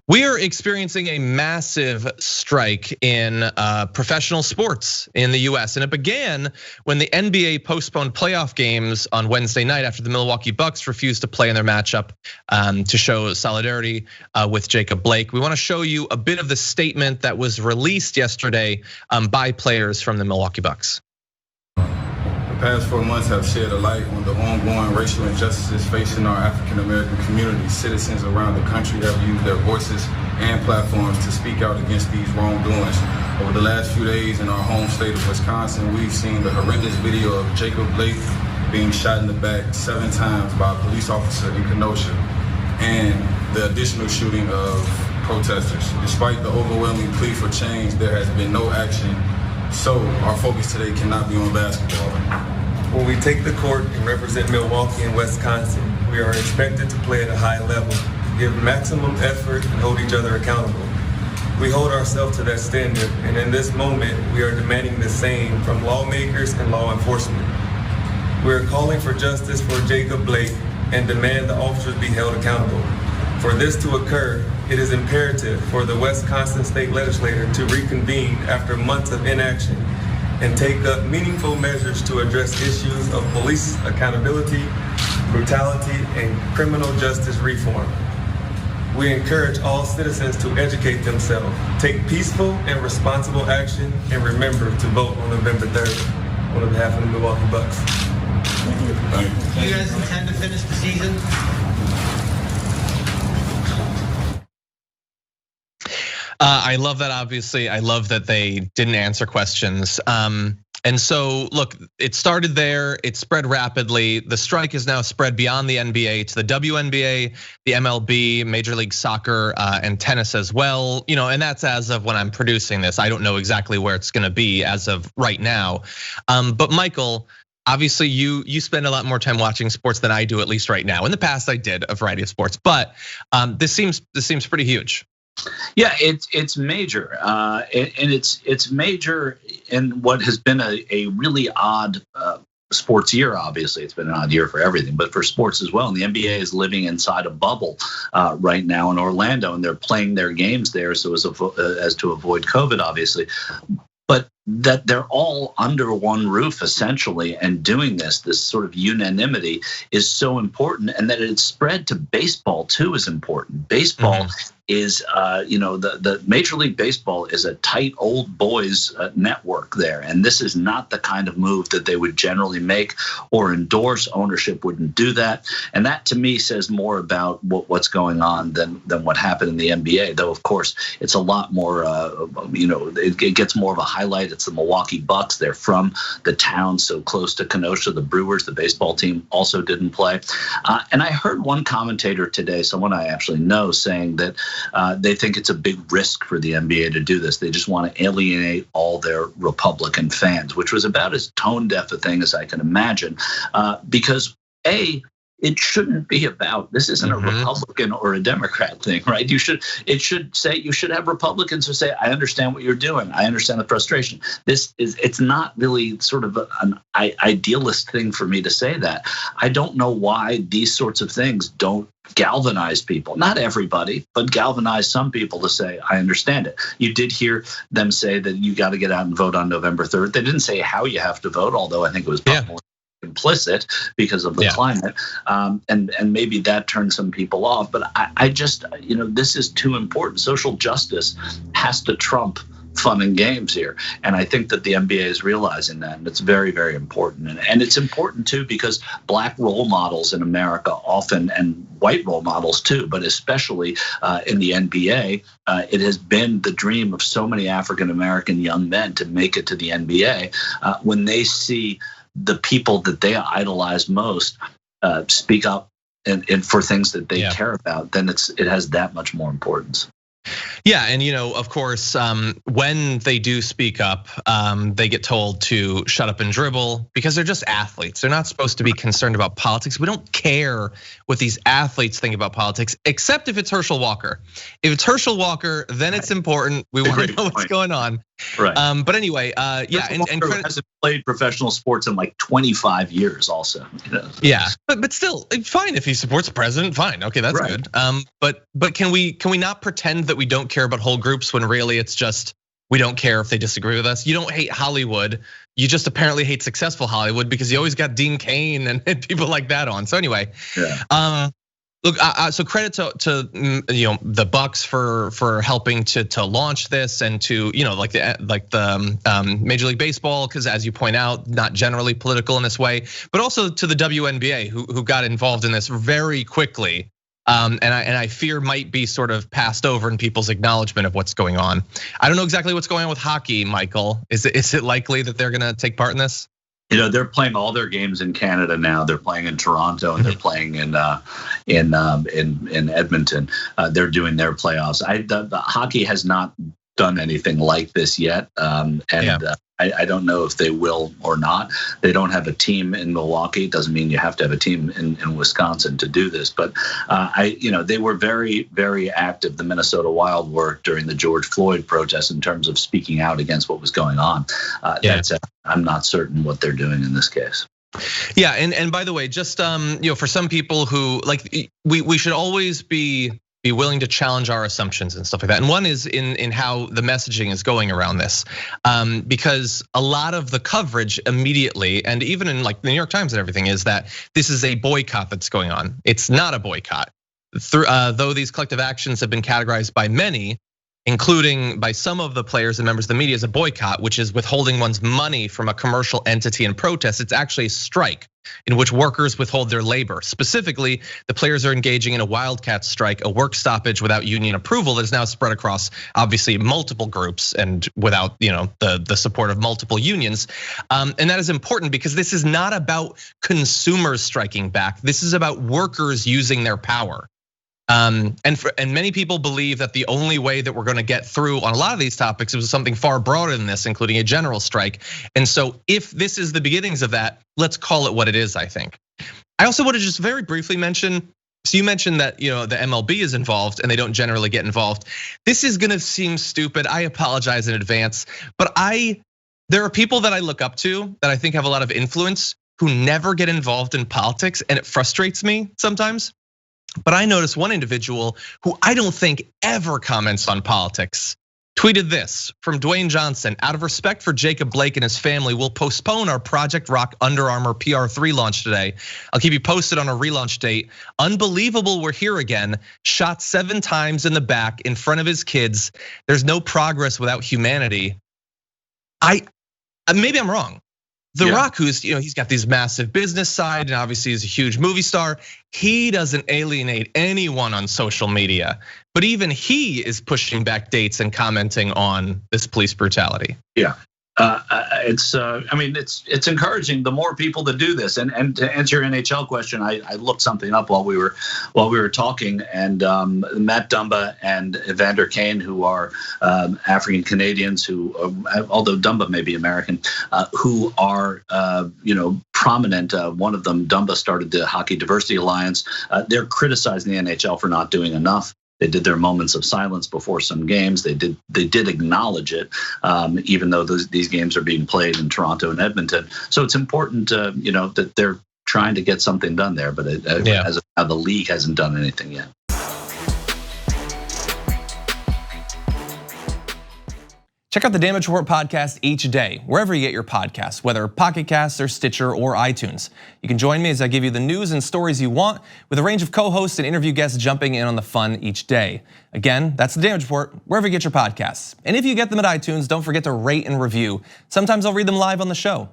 We are experiencing a massive strike in professional sports in the US. And it began when the NBA postponed playoff games on Wednesday night after the Milwaukee Bucks refused to play in their matchup to show solidarity with Jacob Blake. We want to show you a bit of the statement that was released yesterday by players from the Milwaukee Bucks. The past 4 months have shed a light on the ongoing racial injustices facing our African American community. Citizens around the country have used their voices and platforms to speak out against these wrongdoings. Over the last few days in our home state of Wisconsin, we've seen the horrendous video of Jacob Blake being shot in the back 7 times by a police officer in Kenosha, and the additional shooting of protesters. Despite the overwhelming plea for change, there has been no action. So our focus today cannot be on basketball. When we take the court and represent Milwaukee and Wisconsin, we are expected to play at a high level, give maximum effort, and hold each other accountable. We hold ourselves to that standard, and in this moment, we are demanding the same from lawmakers and law enforcement. We are calling for justice for Jacob Blake and demand the officers be held accountable. For this to occur, it is imperative for the Wisconsin State Legislature to reconvene after months of inaction and take up meaningful measures to address issues of police accountability, brutality, and criminal justice reform. We encourage all citizens to educate themselves, take peaceful and responsible action, and remember to vote on November 3rd on behalf of the Milwaukee Bucks. Thank you. Do you guys intend to finish the season? I love that, obviously. I love that they didn't answer questions. And so, look, it started there, it spread rapidly. The strike is now spread beyond the NBA to the WNBA, the MLB, Major League Soccer, and tennis as well. And that's as of when I'm producing this. I don't know exactly where it's gonna be as of right now. But Michael, obviously you spend a lot more time watching sports than I do, at least right now. In the past, I did a variety of sports, but this seems pretty huge. Yeah, it's major, and it's major in what has been a really odd sports year. Obviously, it's been an odd year for everything, but for sports as well. And the NBA is living inside a bubble right now in Orlando, and they're playing their games there so as to avoid COVID, obviously. But that they're all under one roof essentially, and doing this sort of unanimity is so important, and that it's spread to baseball too is important. Baseball is, the Major League Baseball is a tight old boys network there, and this is not the kind of move that they would generally make or endorse. Ownership wouldn't do that, and that to me says more about what's going on than what happened in the NBA. Though of course it's a lot more, it gets more of a highlight. It's the Milwaukee Bucks. They're from the town so close to Kenosha. The Brewers, the baseball team, also didn't play. And I heard one commentator today, someone I actually know, saying that they think it's a big risk for the NBA to do this. They just want to alienate all their Republican fans, which was about as tone deaf a thing as I can imagine. Because it shouldn't be about, this isn't a Republican or a Democrat thing, right? You should have Republicans who say, I understand what you're doing. I understand the frustration. It's not really sort of an idealist thing for me to say that. I don't know why these sorts of things don't galvanize people. Not everybody, but galvanize some people to say, I understand it. You did hear them say that you got to get out and vote on November 3rd. They didn't say how you have to vote, although I think it was probably implicit because of the climate, and maybe that turned some people off. But I just, this is too important. Social justice has to trump fun and games here, and I think that the NBA is realizing that, and it's very, very important. And it's important too because Black role models in America often, and white role models too, but especially in the NBA, it has been the dream of so many African American young men to make it to the NBA. When they see the people that they idolize most speak up and for things that they care about, then it has that much more importance. Yeah, and of course, when they do speak up, they get told to shut up and dribble because they're just athletes. They're not supposed to be concerned about politics. We don't care what these athletes think about politics, except if it's Herschel Walker. If it's Herschel Walker, then it's important. We want to know what's going on. Right. But anyway, yeah, and Walker hasn't played professional sports in like 25 years, also. Yeah, but still, fine if he supports the president. Fine, okay, that's right. Good. But can we not pretend that we don't care about whole groups when really it's just we don't care if they disagree with us? You don't hate Hollywood. You just apparently hate successful Hollywood because you always got Dean Cain and people like that on. So anyway, yeah. Look, so credit to the Bucks for helping to launch this and to like the Major League Baseball, because as you point out, not generally political in this way, but also to the WNBA who got involved in this very quickly, and I fear might be sort of passed over in people's acknowledgement of what's going on. I don't know exactly what's going on with hockey, Michael. Is it likely that they're going to take part in this? They're playing all their games in Canada now. They're playing in Toronto and they're playing in Edmonton. They're doing their playoffs. The hockey has not done anything like this yet, I don't know if they will or not. They don't have a team in Milwaukee. It doesn't mean you have to have a team in Wisconsin to do this. But they were very, very active. The Minnesota Wild were during the George Floyd protests in terms of speaking out against what was going on. That said, I'm not certain what they're doing in this case. Yeah, and by the way, just for some people who like, we should always be willing to challenge our assumptions and stuff like that. And one is in how the messaging is going around this, because a lot of the coverage immediately, and even in like the New York Times and everything, is that this is a boycott that's going on. It's not a boycott. Though these collective actions have been categorized by many, including by some of the players and members of the media, as a boycott, which is withholding one's money from a commercial entity in protest. It's actually a strike in which workers withhold their labor. Specifically, the players are engaging in a wildcat strike, a work stoppage without union approval that is now spread across obviously multiple groups and without the support of multiple unions. And that is important because this is not about consumers striking back. This is about workers using their power. And many people believe that the only way that we're going to get through on a lot of these topics is something far broader than this, including a general strike. And so if this is the beginnings of that, let's call it what it is, I think. I also want to just very briefly mention, so you mentioned that the MLB is involved and they don't generally get involved. This is going to seem stupid. I apologize in advance, but there are people that I look up to that I think have a lot of influence who never get involved in politics, and it frustrates me sometimes. But I noticed one individual who I don't think ever comments on politics tweeted this from Dwayne Johnson: out of respect for Jacob Blake and his family, we'll postpone our Project Rock Under Armour PR3 launch today. I'll keep you posted on a relaunch date. Unbelievable, we're here again. Shot 7 times in the back in front of his kids. There's no progress without humanity. Maybe I'm wrong. The Rock, who's he's got these massive business side and obviously is a huge movie star. He doesn't alienate anyone on social media, but even he is pushing back dates and commenting on this police brutality. Yeah. It's encouraging the more people that do this. And to answer your NHL question, I looked something up while we were talking, and Matt Dumba and Evander Kane, who are African Canadians, who although Dumba may be American, who are prominent. One of them, Dumba, started the Hockey Diversity Alliance. They're criticizing the NHL for not doing enough. They did their moments of silence before some games. They did acknowledge it, even though these games are being played in Toronto and Edmonton. So it's important, that they're trying to get something done there. But as of now, the league hasn't done anything yet. Check out the Damage Report podcast each day, wherever you get your podcasts, whether Pocket Casts or Stitcher or iTunes. You can join me as I give you the news and stories you want, with a range of co-hosts and interview guests jumping in on the fun each day. Again, that's the Damage Report, wherever you get your podcasts. And if you get them at iTunes, don't forget to rate and review. Sometimes I'll read them live on the show.